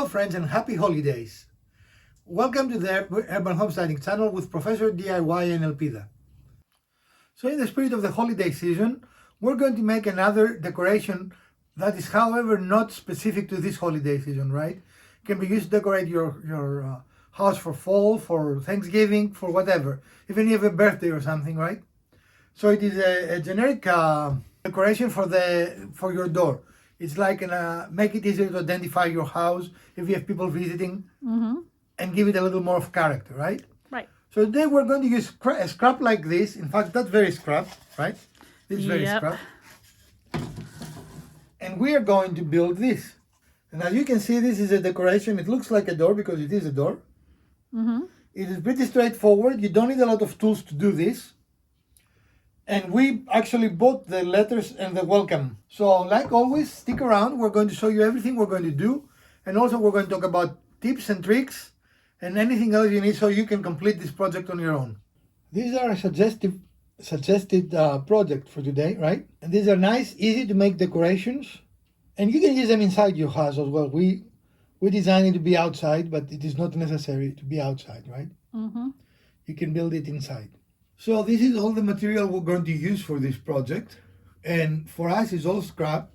Hello friends and happy holidays. Welcome to the Urban Homesteading channel with Professor DIY and Elpida. So in the spirit of the holiday season, we're going to make another decoration that is however not specific to this holiday season, right? Can be used to decorate your house for fall, for Thanksgiving, for whatever. Even if you have a birthday or something, right? So it is a generic decoration for your door. It's like make it easier to identify your house if you have people visiting, and give it a little more of character, right? Right. So today we're going to use a scrap like this. In fact, that's very scrap, right? This is very scrap. And we are going to build this. And as you can see, this is a decoration. It looks like a door because it is a door. It is pretty straightforward. You don't need a lot of tools to do this. And we actually bought the letters and the welcome. So like always, stick around. We're going to show you everything we're going to do. And also we're going to talk about tips and tricks and anything else you need so you can complete this project on your own. These are a suggested project for today, right? And these are nice, easy to make decorations. And you can use them inside your house as well. We designed it to be outside, but it is not necessary to be outside, right? You can build it inside. So this is all the material we're going to use for this project. And for us, it's all scrap.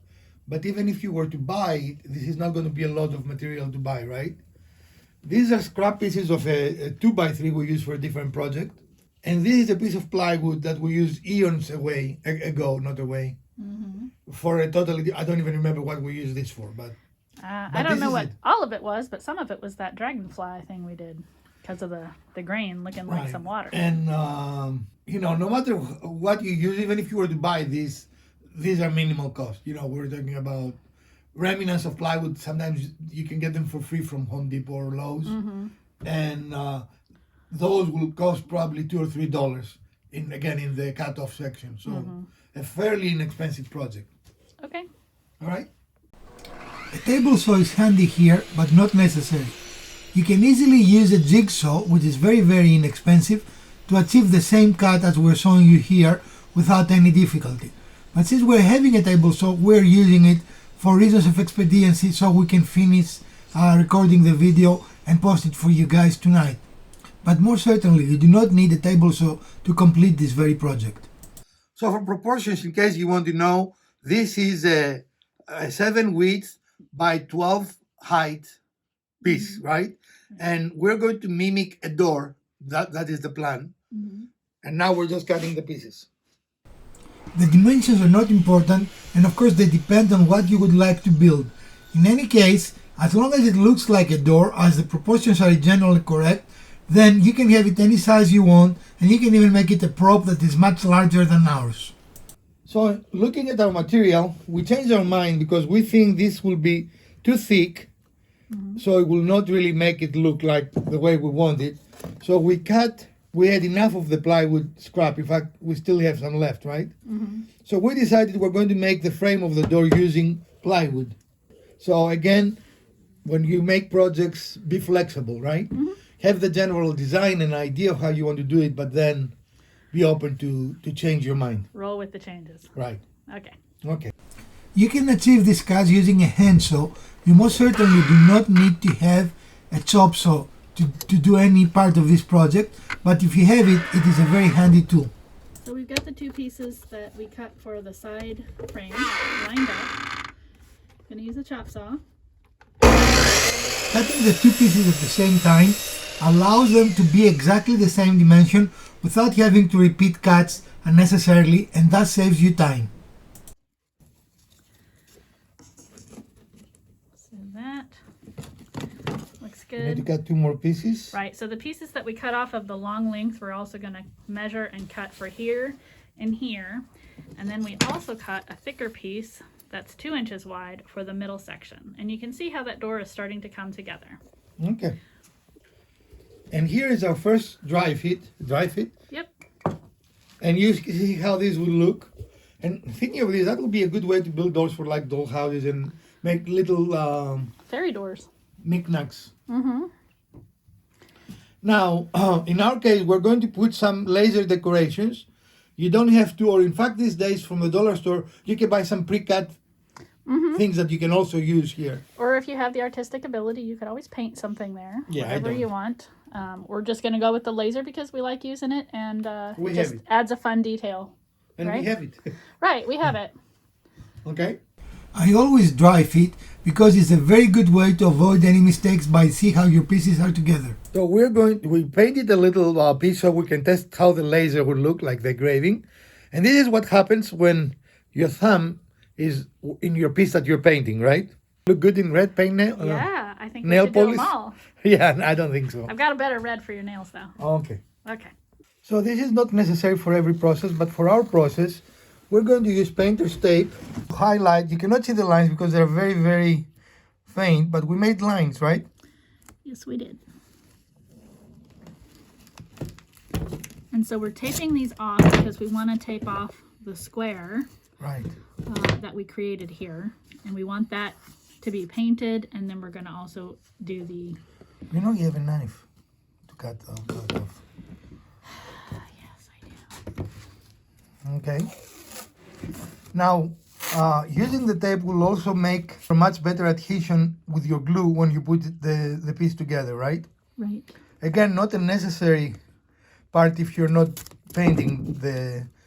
But even if you were to buy it, this is not going to be a lot of material to buy, right? These are scrap pieces of a 2x3 we use for a different project. And this is a piece of plywood that we used eons ago, for a totally, I don't even remember what we used this for, but I don't know what all of it was, but some of it was that dragonfly thing we did because of the grain looking like some water. And, no matter what you use, even if you were to buy these are minimal cost. We're talking about remnants of plywood. Sometimes you can get them for free from Home Depot or Lowe's. And those will cost probably $2 or $3 in the cut-off section. So a fairly inexpensive project. Okay. All right. A table saw is handy here, but not necessary. You can easily use a jigsaw, which is very, very inexpensive, to achieve the same cut as we're showing you here without any difficulty. But since we're having a table saw, we're using it for reasons of expediency so we can finish recording the video and post it for you guys tonight. But more certainly, you do not need a table saw to complete this very project. So for proportions, in case you want to know, this is a 7 width by 12 height piece, right? And we're going to mimic a door. That is the plan. And now we're just cutting the pieces. The dimensions are not important, and of course they depend on what you would like to build. In any case, as long as it looks like a door, as the proportions are generally correct, then you can have it any size you want, and you can even make it a prop that is much larger than ours. So looking at our material, we changed our mind because we think this will be too thick, so it will not really make it look like the way we want it. So we had enough of the plywood scrap. In fact, we still have some left, right? So we decided we're going to make the frame of the door using plywood. So again, when you make projects, be flexible, right? Have the general design and idea of how you want to do it, but then be open to change your mind. Roll with the changes. Right. Okay. You can achieve this cuts using a handsaw. You most certainly do not need to have a chop saw to do any part of this project, but if you have it, it is a very handy tool. So we've got the two pieces that we cut for the side frame lined up. Gonna use a chop saw. Cutting the two pieces at the same time allows them to be exactly the same dimension without having to repeat cuts unnecessarily, and thus saves you time. So that looks You need to good. cut two more pieces. Right, so the pieces that we cut off of the long length, we're also gonna measure and cut for here and here. And then we also cut a thicker piece that's 2 inches wide for the middle section. And you can see how that door is starting to come together. Okay. And here is our first dry fit. Yep. And you see how this will look. And thinking of this, that will be a good way to build doors for like doll houses and make little Fairy doors. knickknacks. Now, in our case, we're going to put some laser decorations. You don't have to, or in fact, these days from the dollar store, you can buy some pre-cut things that you can also use here. Or if you have the artistic ability, you could always paint something there. Yeah, I whatever don't. you want. We're just going to go with the laser because we like using it, and We it have just it. adds a fun detail. And Right? we have it. Right, we have it. Okay. I always dry fit because it's a very good way to avoid any mistakes by see how your pieces are together. So we painted a little piece so we can test how the laser would look like the engraving. And this is what happens when your thumb is in your piece that you're painting, right? Look good in red paint nail? Yeah, I think we nail should do them polish? all. Yeah, I don't think so. I've got a better red for your nails, though. Okay. Okay. So this is not necessary for every process, but for our process, we're going to use painter's tape to highlight. You cannot see the lines because they're very, very faint, but we made lines, right? Yes, we did. And so we're taping these off because we want to tape off the square Right. that we created here. And we want that to be painted, and then we're going to also do the... You know you have a knife to cut off. Yes, I do. Okay. Now, using the tape will also make a much better adhesion with your glue when you put the piece together, right? Right. Again, not a necessary part if you're not painting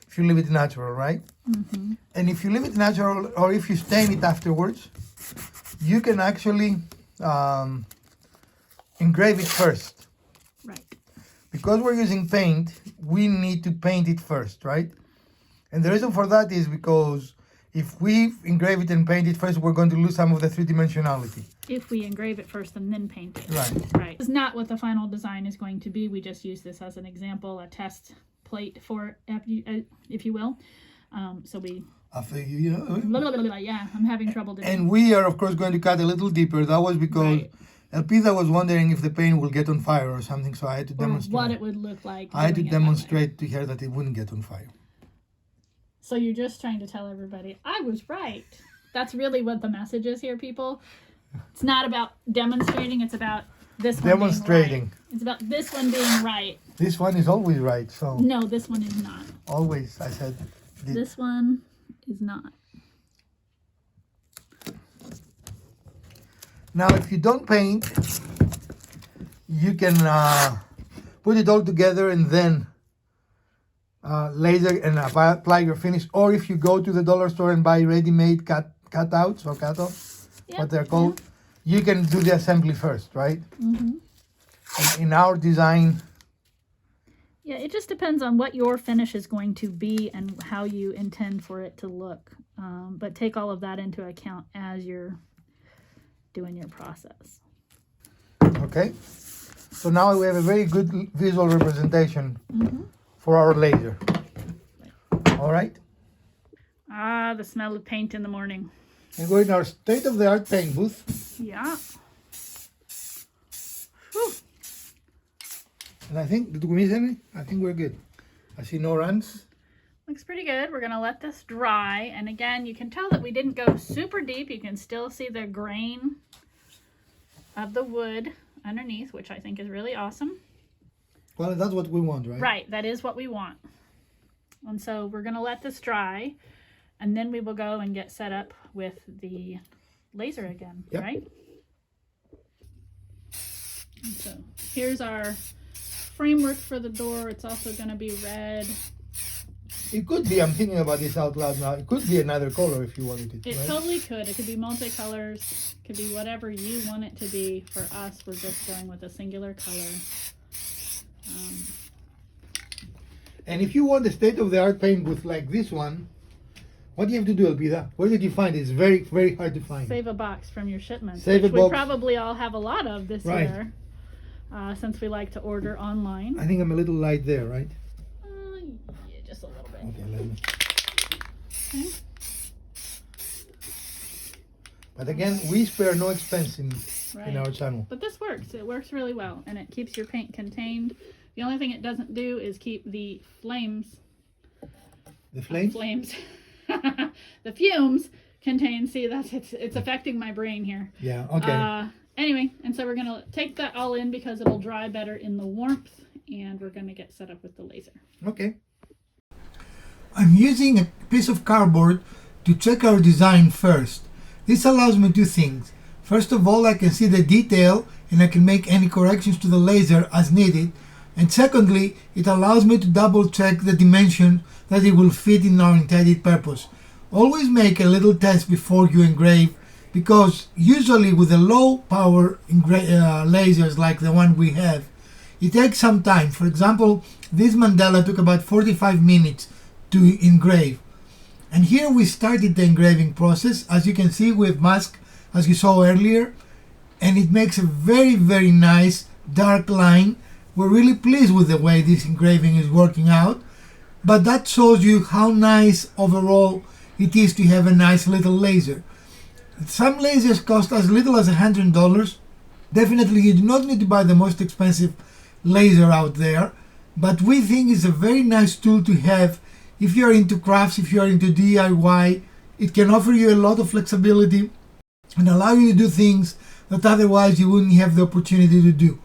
if you leave it natural, right? Mm-hmm. And if you leave it natural or if you stain it afterwards, you can actually engrave it first. Right. Because we're using paint, we need to paint it first, right? And the reason for that is because if we engrave it and paint it first, we're going to lose some of the three-dimensionality. If we engrave it first and then paint it. Right. Right. It's not what the final design is going to be. We just use this as an example, a test plate for, if you will. So we... After Yeah, I'm having trouble doing And we are, of course, going to cut a little deeper. That was because Right. Elpida was wondering if the paint will get on fire or something, so I had to or demonstrate. what it would look like. I had to doing it that way. demonstrate to her that it wouldn't get on fire. So you're just trying to tell everybody, I was right. That's really what the message is here, people. It's not about demonstrating, it's about this one Demonstrating. being right. It's about this one being right. This one is always right, so No, this one is not. always, I said. This one is not. Now, if you don't paint, you can put it all together and then laser and apply your finish. Or if you go to the dollar store and buy ready-made cutouts or cut-offs, what they're called, you can do the assembly first, right? Mm-hmm. And in our design, Yeah, it just depends on what your finish is going to be and how you intend for it to look. But take all of that into account as you're doing your process. okay? So now we have a very good visual representation for our laser. All right? Ah, the smell of paint in the morning. And we're in our state-of-the-art paint booth. Yeah. And I think, did we miss any? I think we're good. I see no runs. Looks pretty good. We're going to let this dry. And again, you can tell that we didn't go super deep. You can still see the grain of the wood underneath, which I think is really awesome. Well, that's what we want, right? Right, that is what we want. And so we're going to let this dry, and then we will go and get set up with the laser again, Yep. right? And so here's our framework for the door. It's also going to be red. It could be, I'm thinking about this out loud now, it could be another color if you wanted it, It right? totally could. It could be multicolors. It could be whatever you want it to be. For us, we're just going with a singular color. And if you want a state-of-the-art paint booth like this one, what do you have to do, Elpida? Where did you find it? It's very, very hard to find. Save a box from your shipments, Save a which we box. probably all have a lot of this Right. year, since we like to order online. I think I'm a little light there, right? Yeah, just a little bit. Okay, let me. Okay. But again, we spare no expense in Right. our channel. But this works. It works really well, and it keeps your paint contained. The only thing it doesn't do is keep the flames. The flames? Flames. The fumes contained. See, it's affecting my brain here. Yeah, okay. Anyway, and so we're gonna take that all in because it'll dry better in the warmth, and we're gonna get set up with the laser. Okay. I'm using a piece of cardboard to check our design first. This allows me two things. First of all, I can see the detail and I can make any corrections to the laser as needed. And secondly, it allows me to double check the dimension that it will fit in our intended purpose. Always make a little test before you engrave, because usually with the low power lasers like the one we have, it takes some time. For example, this mandala took about 45 minutes to engrave. And here we started the engraving process. As you can see, we've masked, as you saw earlier, and it makes a very, very nice dark line. We're really pleased with the way this engraving is working out, but that shows you how nice overall it is to have a nice little laser. Some lasers cost as little as $100. Definitely you do not need to buy the most expensive laser out there, but we think it's a very nice tool to have if you're into crafts, if you're into DIY. It can offer you a lot of flexibility and allow you to do things that otherwise you wouldn't have the opportunity to do.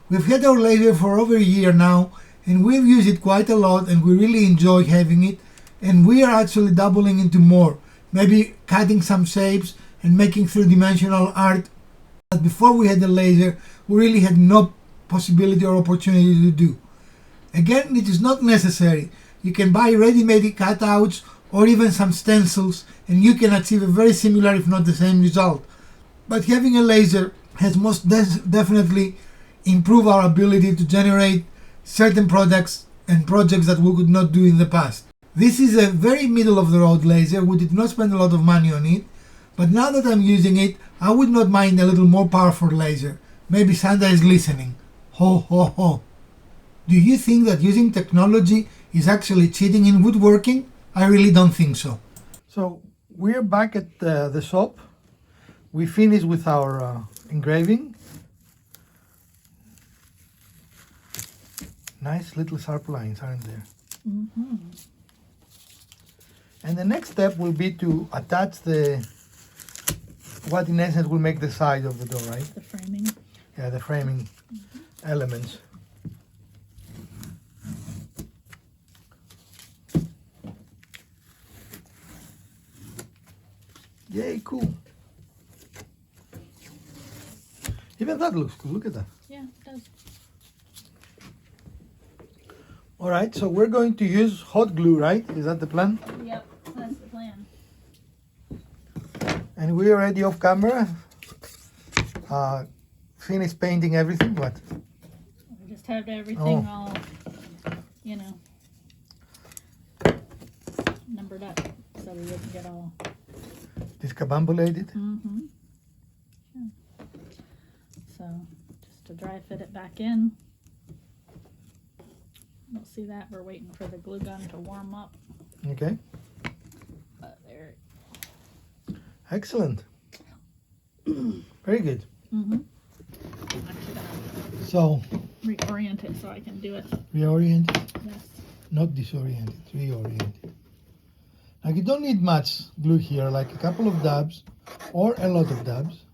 We've had our laser for over a year now, and we've used it quite a lot, and we really enjoy having it, and we are actually doubling into more, maybe cutting some shapes and making three-dimensional art that before we had the laser we really had no possibility or opportunity to do. Again, it is not necessary. You can buy ready-made cutouts or even some stencils, and you can achieve a very similar, if not the same result. But having a laser has most definitely improved our ability to generate certain products and projects that we could not do in the past. This is a very middle of the road laser. We did not spend a lot of money on it, but now that I'm using it, I would not mind a little more powerful laser. Maybe Santa is listening. Ho ho ho. Do you think that using technology is actually cheating in woodworking? I really don't think so. So we're back at the shop. We finished with our engraving. Nice little sharp lines, aren't there? Mm-hmm. And the next step will be to attach what in essence will make the side of the door, right? The framing. Yeah, the framing elements. Yay, cool. Even that looks cool. Look at that. Yeah, it does. All right, so we're going to use hot glue, right? Is that the plan? Yep, that's the plan. And we're already off camera. Finished painting everything, what? We just have everything all, numbered up so we wouldn't get all... Discombobulated? Mm-hmm. Yeah. So, just to dry fit it back in. You'll see that we're waiting for the glue gun to warm up. Okay. There. Excellent. Very good. Mm-hmm. I'm actually gonna So reorient it so I can do it. Reorient it? Yes. Not disoriented, reoriented. Now you don't need much glue here, like a couple of dabs or a lot of dabs.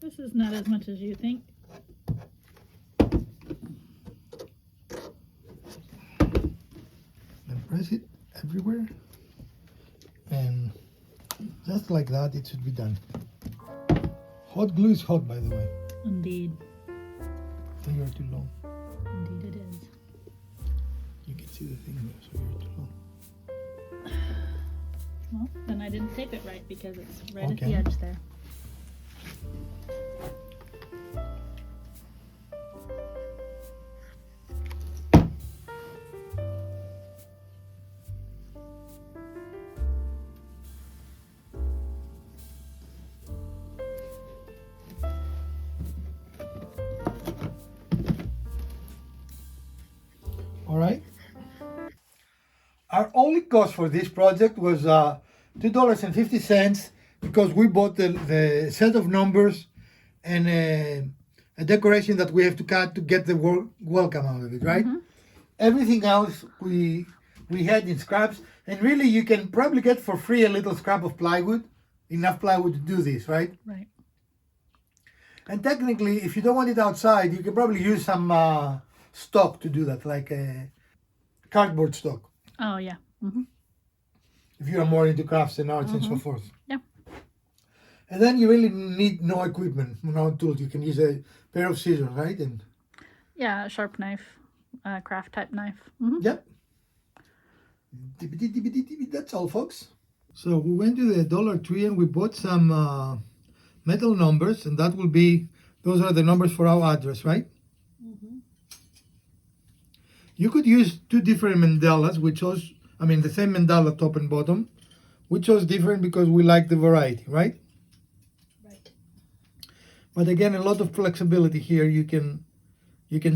This is not as much as you think. Then press it everywhere, and just like that it should be done. Hot glue is hot, by the way. Indeed. So you're too low. Indeed it is. You can see the thing there, so you're too low. Well, then I didn't tape it right because it's right at Okay. the edge there. All right. Our only cost for this project was $2.50 because we bought the set of numbers and a decoration that we have to cut to get the welcome out of it, right? Mm-hmm. Everything else we had in scraps, and really you can probably get for free a little scrap of plywood, enough plywood to do this, right? Right. And technically, if you don't want it outside, you can probably use some stock to do that, like a cardboard stock. Oh, yeah. Mm-hmm. If you are more into crafts and arts and so forth. Yeah. And then you really need no equipment, no tools. You can use a pair of scissors, right? And Yeah, a sharp knife, craft type knife. Mm-hmm. yep. That's all, folks. So we went to the Dollar Tree and we bought some metal numbers, and that will be, those are the numbers for our address, right? Mm-hmm. You could use two different mandalas. We chose, the same mandala top and bottom. We chose different because we like the variety, right? Right. But again, a lot of flexibility here. You can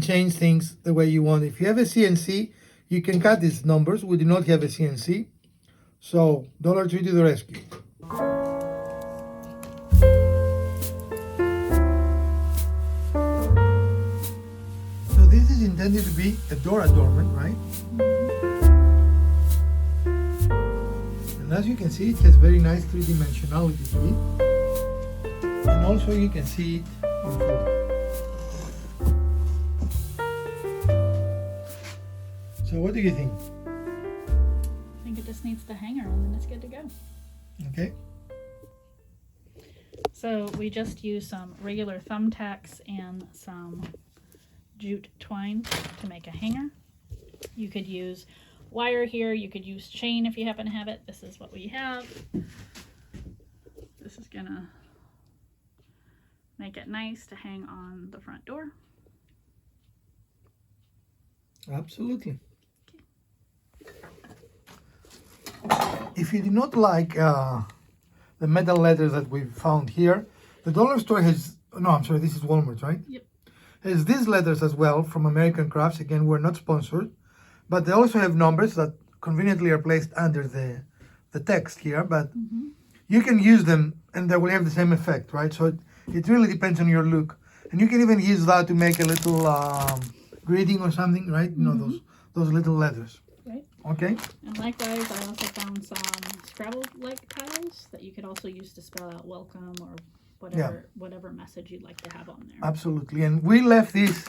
change things the way you want. If you have a CNC, you can cut these numbers. We do not have a CNC. So, Dollar Tree to the rescue. So this is intended to be a door adornment, right? And as you can see, it has very nice three-dimensionality to it. And also you can see it in full. So what do you think? I think it just needs the hanger and then it's good to go. Okay. So we just used some regular thumbtacks and some jute twine to make a hanger. You could use wire here, you could use chain if you happen to have it. This is what we have. This is gonna make it nice to hang on the front door. Absolutely. If you do not like the metal letters that we found here, the dollar store has, no, I'm sorry, this is Walmart, right? Yep. Has these letters as well from American Crafts. Again, we're not sponsored, but they also have numbers that conveniently are placed under the text here, but you can use them and they will have the same effect, right? So it really depends on your look. And you can even use that to make a little greeting or something, right? You know, those little letters. Right. Okay. And likewise, I also found some Scrabble-like tiles that you could also use to spell out welcome or whatever message you'd like to have on there. Absolutely. And we left these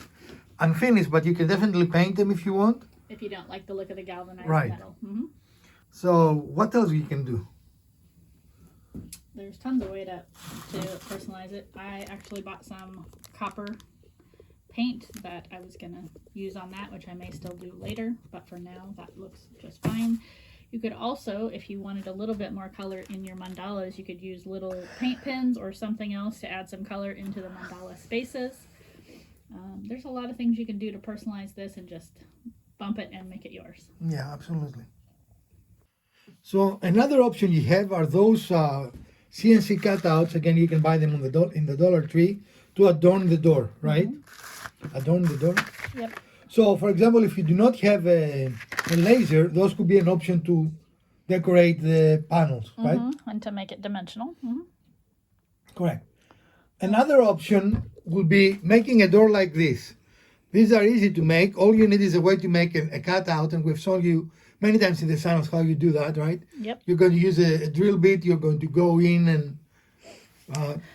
unfinished, but you can definitely paint them if you want. If you don't like the look of the galvanized Right. metal. So what else you can do? There's tons of way to personalize it. I actually bought some copper paint that I was going to use on that, which I may still do later, but for now that looks just fine. You could also, if you wanted a little bit more color in your mandalas, you could use little paint pens or something else to add some color into the mandala spaces. There's a lot of things you can do to personalize this and just bump it and make it yours. Yeah, absolutely. So another option you have are those CNC cutouts. Again, you can buy them on in the Dollar Tree to adorn the door, right? Adorn the door. Yep. So, for example, if you do not have a laser, those could be an option to decorate the panels, right? And to make it dimensional. Correct. Another option would be making a door like this. These are easy to make. All you need is a way to make a cutout, and we've shown you many times in the channels how you do that, right? Yep. You're going to use a drill bit. You're going to go in and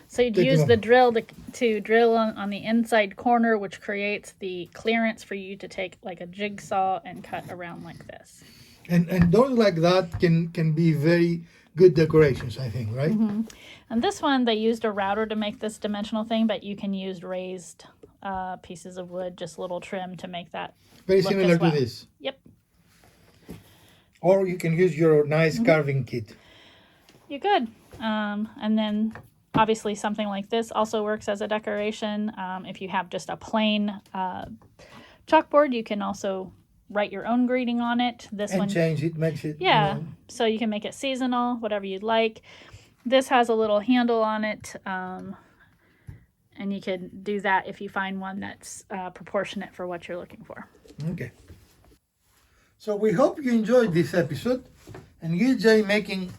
so you'd use the drill to drill on the inside corner, which creates the clearance for you to take like a jigsaw and cut around like this. And doors like that can be very good decorations, I think, right? And this one, they used a router to make this dimensional thing, but you can use raised pieces of wood, just little trim to make that Very look similar as well. to this. Yep. Or you can use your nice carving kit. You could. And then obviously something like this also works as a decoration. If you have just a plain chalkboard, you can also write your own greeting on it. This And one, change it, makes it. yeah. So you can make it seasonal, whatever you'd like. This has a little handle on it, and you can do that if you find one that's proportionate for what you're looking for. Okay. So we hope you enjoyed this episode and you enjoy making.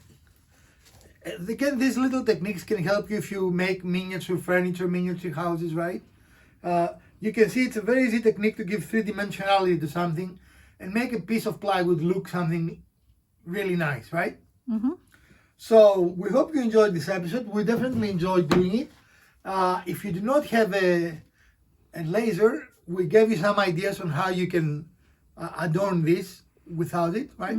Again, these little techniques can help you if you make miniature furniture, miniature houses, right? You can see it's a very easy technique to give three-dimensionality to something and make a piece of plywood look something really nice, right? So we hope you enjoyed this episode. We definitely enjoyed doing it. If you do not have a laser, we gave you some ideas on how you can adorn this without it, right?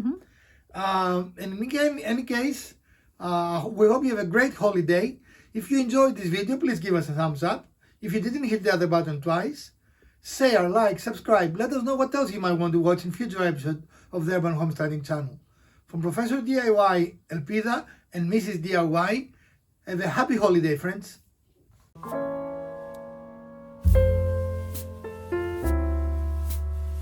And in any case, we hope you have a great holiday. If you enjoyed this video, please give us a thumbs up. If you didn't, hit the other button twice. Share, like, subscribe. Let us know what else you might want to watch in future episodes of the Urban Homesteading channel. From Professor DIY Elpida and Mrs. DIY, have a happy holiday, friends.